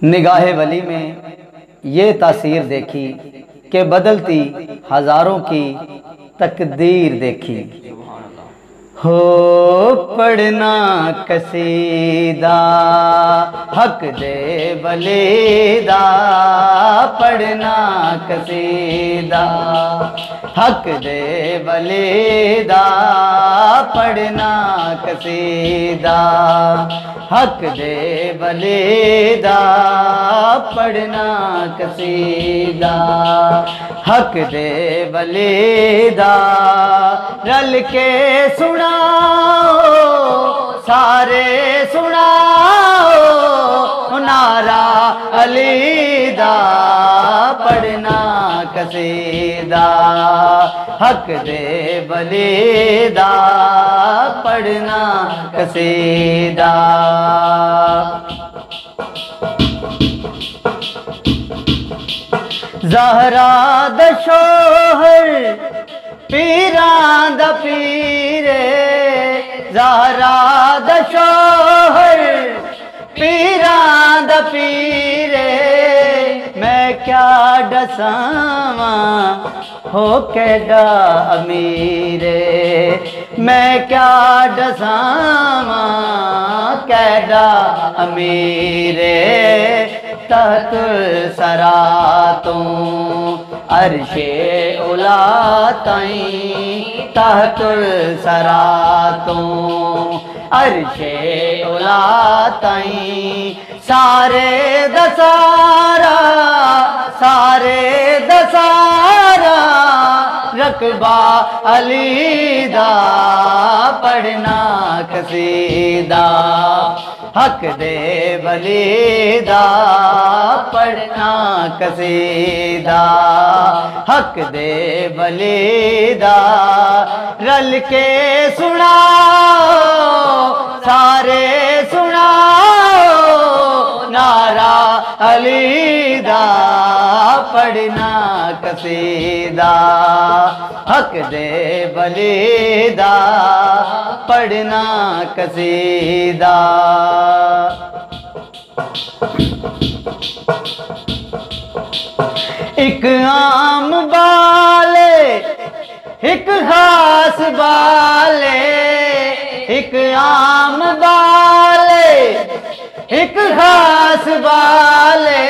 निगाहे वली में ये तासीर देखी कि बदलती हजारों की तकदीर देखी। हो पढ़ना कसीदा हक दे वलीदा, पढ़ना कसीदा हक दे वलीदा, पढ़ना कसीदा हक दे वलीदा, पढ़ना कसीदा हक दे वलीदा। रल के सुनाओ सारे सुनाओ नारा अलीदा, पढ़ना कसीदा हक दे वलीदा, पढ़ना कसीदा। ज़हरा दा शोहर पीरां दा पीरे, ज़हरा दा शोहर पीरां दा पीरे। मैं क्या दसावां हो कैडा अमीरे, मैं क्या दसावां कैडा अमीरे। तहतुल सरा तू अर्शे उला ताईं, तहतुल सरा तू अर्शे उला ताईं। सारे दसारा सारे दसारा रकबा अलीदा, पढ़ना कसीदा हक दे वलीदा, पढ़ना कसीदा हक दे वलीदा। रल के सुनाओ सारे सुनाओ नारा अलीदा, पढ़ना कसीदा हक दे वलीदा, पढ़ना कसीदा। एक आम बाले एक खास बाले, एक आम बाले एक खास बाले।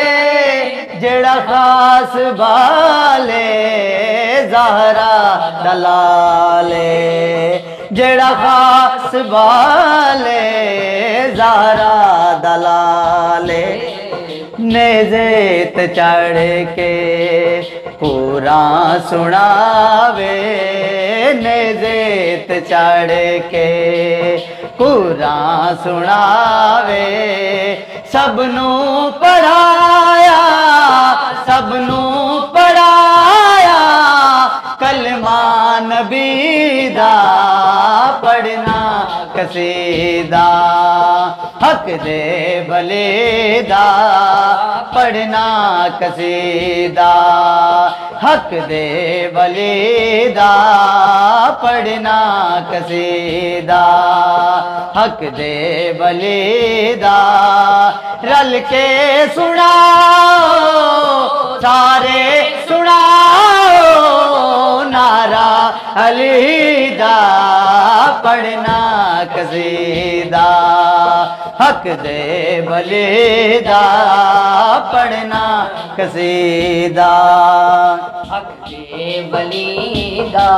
जेड़ा खास बाले ज़हरा दलाले, जेड़ा खास बाले ज़हरा दलाले। नेज़े ते चढ़ के कुरान सुनावे, नेज़े ते चढ़ के कुरान सुनावे। सबनू पढ़ाया सबनू पढ़ाया कलमा नबी दा, पढ़ना कसीदा हक दे वलीदा, पढ़ना कसीदा हक दे वलीदा, पढ़ना कसीदा हक दे वलीदा। रल के सुनाओ सारे सुनाओ नारा अलीदा, पढ़ना कसीदा हक दे वलीदा, पढ़ना कसीदा हक दे वलीदा।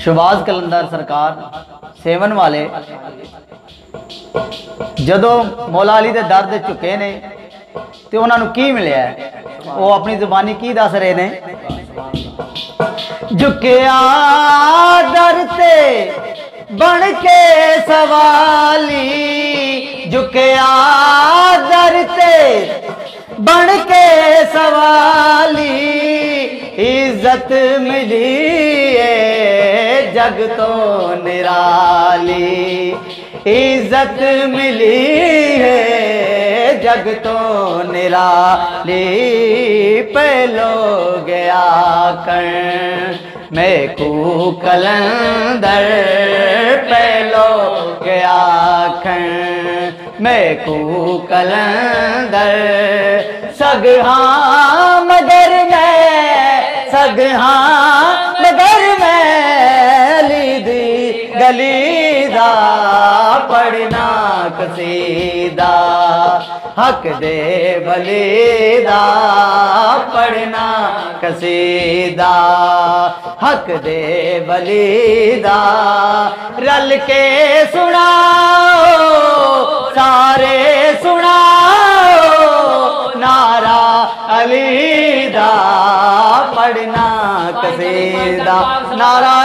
शहबाज कलंदर सरकार सेवन वाले जदों मौला अली दे दर दे झुके ने ते उन्हां नूं की मिलिया, वो अपनी जुबानी की दस रहे ने। झुकिया दर ते बन के सवाली, झुकिया दर ते बन के सवाली। इज्जत मिली है जग तो निराली, इज्जत मिली है जग तो निराली। पहलो गया कर मैं को कलंदर, पहलो गया कर मैकू कलंदर सगहा मगर मैं सगहा मगर मैं लीदी गलीदा पढ़ना कसीदा हक दे बलीदा पढ़ना कसीदा हक दे बलीदा रल के सुनाओ सारे सुनाओ नारा अलीदा पढ़ना कसीदा नारा